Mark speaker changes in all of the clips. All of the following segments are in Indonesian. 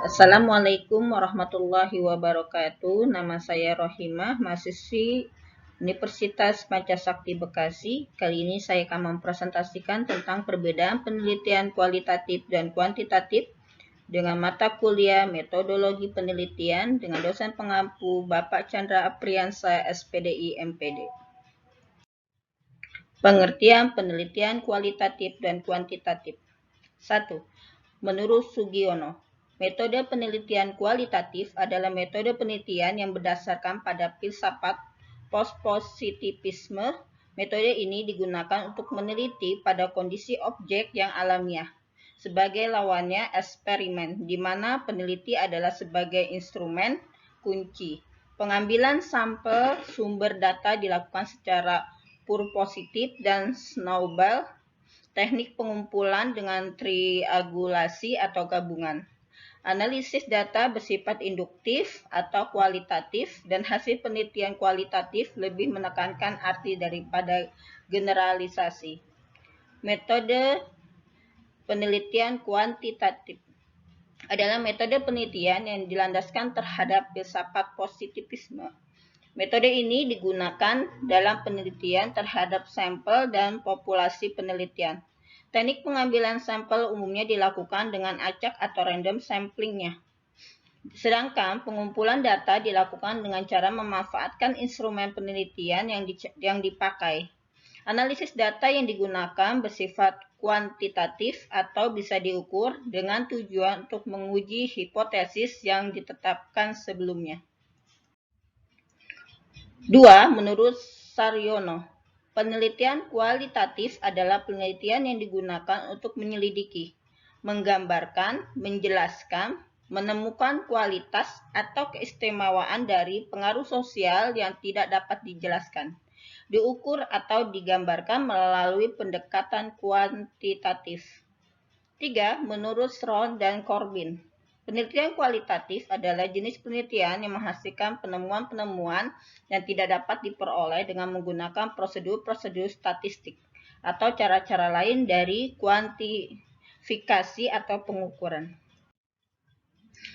Speaker 1: Assalamualaikum warahmatullahi wabarakatuh. Nama saya Rohimah, mahasiswi Universitas Pancasakti Bekasi. Kali ini saya akan mempresentasikan tentang perbedaan penelitian kualitatif dan kuantitatif dengan mata kuliah metodologi penelitian dengan dosen pengampu Bapak Chandra Apriansa, SPDI MPD. Pengertian penelitian kualitatif dan kuantitatif. 1. Menurut Sugiono, metode penelitian kualitatif adalah metode penelitian yang berdasarkan pada filsafat post-positivisme. Metode ini digunakan untuk meneliti pada kondisi objek yang alamiah. Sebagai lawannya eksperimen, di mana peneliti adalah sebagai instrumen kunci. Pengambilan sampel sumber data dilakukan secara purpositif dan snowball. Teknik pengumpulan dengan triangulasi atau gabungan. Analisis data bersifat induktif atau kualitatif, dan hasil penelitian kualitatif lebih menekankan arti daripada generalisasi. Metode penelitian kuantitatif adalah metode penelitian yang dilandaskan terhadap filsafat positivisme. Metode ini digunakan dalam penelitian terhadap sampel dan populasi penelitian. Teknik pengambilan sampel umumnya dilakukan dengan acak atau random samplingnya. Sedangkan pengumpulan data dilakukan dengan cara memanfaatkan instrumen penelitian yang dipakai. Analisis data yang digunakan bersifat kuantitatif atau bisa diukur dengan tujuan untuk menguji hipotesis yang ditetapkan sebelumnya. 2. Menurut Saryono, penelitian kualitatif adalah penelitian yang digunakan untuk menyelidiki, menggambarkan, menjelaskan, menemukan kualitas atau keistimewaan dari pengaruh sosial yang tidak dapat dijelaskan, diukur atau digambarkan melalui pendekatan kuantitatif. 3. Menurut Sron dan Corbin, penelitian kualitatif adalah jenis penelitian yang menghasilkan penemuan-penemuan yang tidak dapat diperoleh dengan menggunakan prosedur-prosedur statistik atau cara-cara lain dari kuantifikasi atau pengukuran.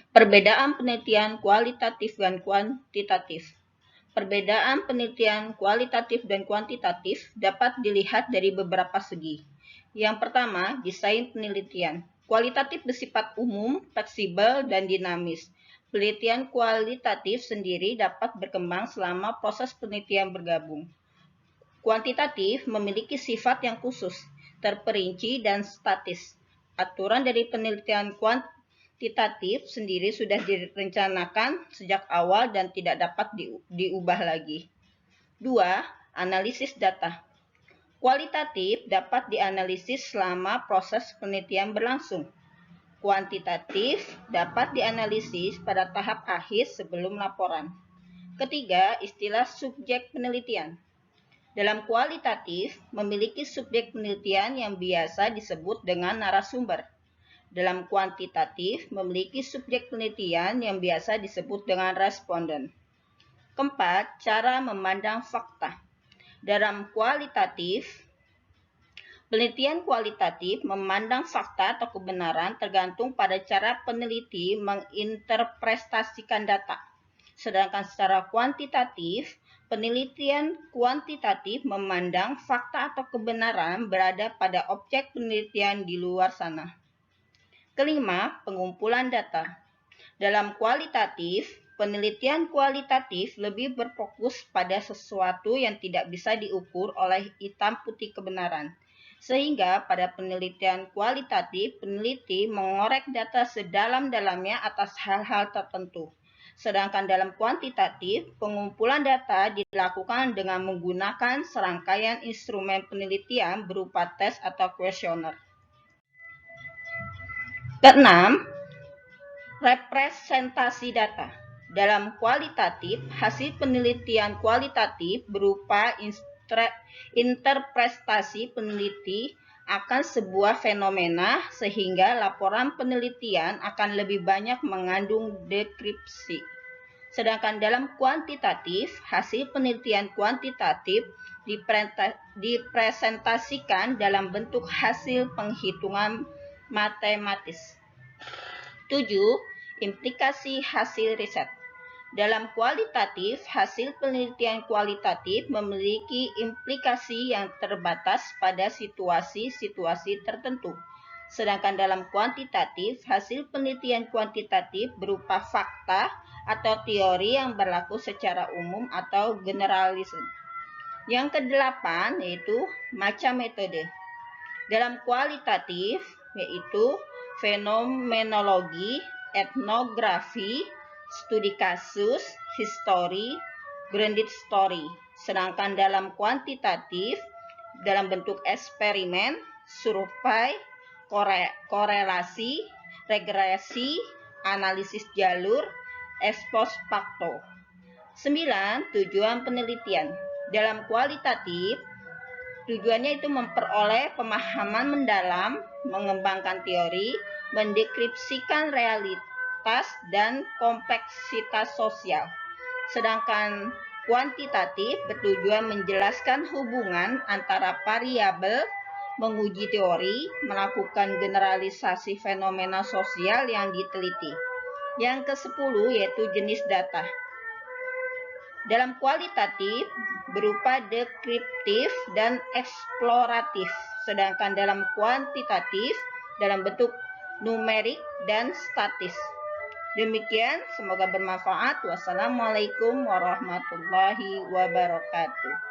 Speaker 1: Perbedaan penelitian kualitatif dan kuantitatif. Perbedaan penelitian kualitatif dan kuantitatif dapat dilihat dari beberapa segi. Yang pertama, desain penelitian. Kualitatif bersifat umum, fleksibel, dan dinamis. Penelitian kualitatif sendiri dapat berkembang selama proses penelitian bergabung. Kuantitatif memiliki sifat yang khusus, terperinci, dan statis. Aturan dari penelitian kuantitatif sendiri sudah direncanakan sejak awal dan tidak dapat diubah lagi. 2. Analisis data. Kualitatif dapat dianalisis selama proses penelitian berlangsung. Kuantitatif dapat dianalisis pada tahap akhir sebelum laporan. Ketiga, istilah subjek penelitian. Dalam kualitatif, memiliki subjek penelitian yang biasa disebut dengan narasumber. Dalam kuantitatif, memiliki subjek penelitian yang biasa disebut dengan responden. Keempat, cara memandang fakta. Dalam kualitatif, penelitian kualitatif memandang fakta atau kebenaran tergantung pada cara peneliti menginterpretasikan data. Sedangkan secara kuantitatif, penelitian kuantitatif memandang fakta atau kebenaran berada pada objek penelitian di luar sana. Kelima, pengumpulan data. Dalam kualitatif, penelitian kualitatif lebih berfokus pada sesuatu yang tidak bisa diukur oleh hitam putih kebenaran. Sehingga pada penelitian kualitatif, peneliti mengorek data sedalam-dalamnya atas hal-hal tertentu. Sedangkan dalam kuantitatif, pengumpulan data dilakukan dengan menggunakan serangkaian instrumen penelitian berupa tes atau kuesioner. Keenam, representasi data. Dalam kualitatif, hasil penelitian kualitatif berupa interpretasi peneliti akan sebuah fenomena, sehingga laporan penelitian akan lebih banyak mengandung deskripsi. Sedangkan dalam kuantitatif, hasil penelitian kuantitatif dipresentasikan dalam bentuk hasil penghitungan matematis. 7. Implikasi hasil riset. Dalam kualitatif, hasil penelitian kualitatif memiliki implikasi yang terbatas pada situasi-situasi tertentu. Sedangkan dalam kuantitatif, hasil penelitian kuantitatif berupa fakta atau teori yang berlaku secara umum atau generalisme. Yang kedelapan yaitu macam metode. Dalam kualitatif yaitu fenomenologi, etnografi, studi kasus, history, grounded story. Sedangkan dalam kuantitatif dalam bentuk eksperimen, survei, korelasi, regresi, analisis jalur, ex post facto. 9. Tujuan penelitian. Dalam kualitatif, tujuannya itu memperoleh pemahaman mendalam, mengembangkan teori, mendeskripsikan realitas dan kompleksitas sosial. Sedangkan kuantitatif bertujuan menjelaskan hubungan antara variabel, menguji teori, melakukan generalisasi fenomena sosial yang diteliti. Yang ke-10 yaitu jenis data. Dalam kualitatif berupa deskriptif dan eksploratif, sedangkan dalam kuantitatif dalam bentuk numerik dan statis. Demikian, semoga bermanfaat. Wassalamualaikum warahmatullahi wabarakatuh.